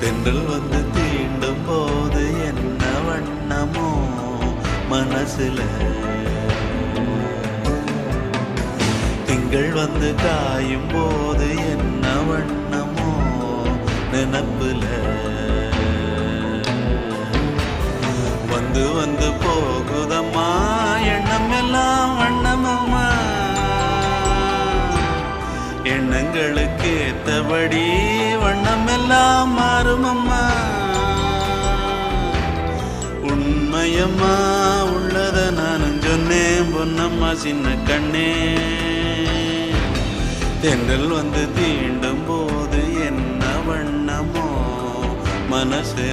தென்றல் வந்து தீண்டும் போது என்ன வண்ணமோ மனசுல, திங்கள் வந்து காயும் போது என்ன வண்ணமோ நினப்புல, வந்து வந்து போகுதம்மா எண்ணம் எல்லாம் வண்ணமம்மா, எண்ணங்களுக்கு ஏத்தபடி வண்ணம் எல்லாம் மாறுமம்மா. உண்மையம்மா உள்ளத நானும் சொன்னேன் பொன்னம்மா சின்ன கண்ணே, தென்றல் வந்து தீண்டும் போது என்ன வண்ணமோ மனசு.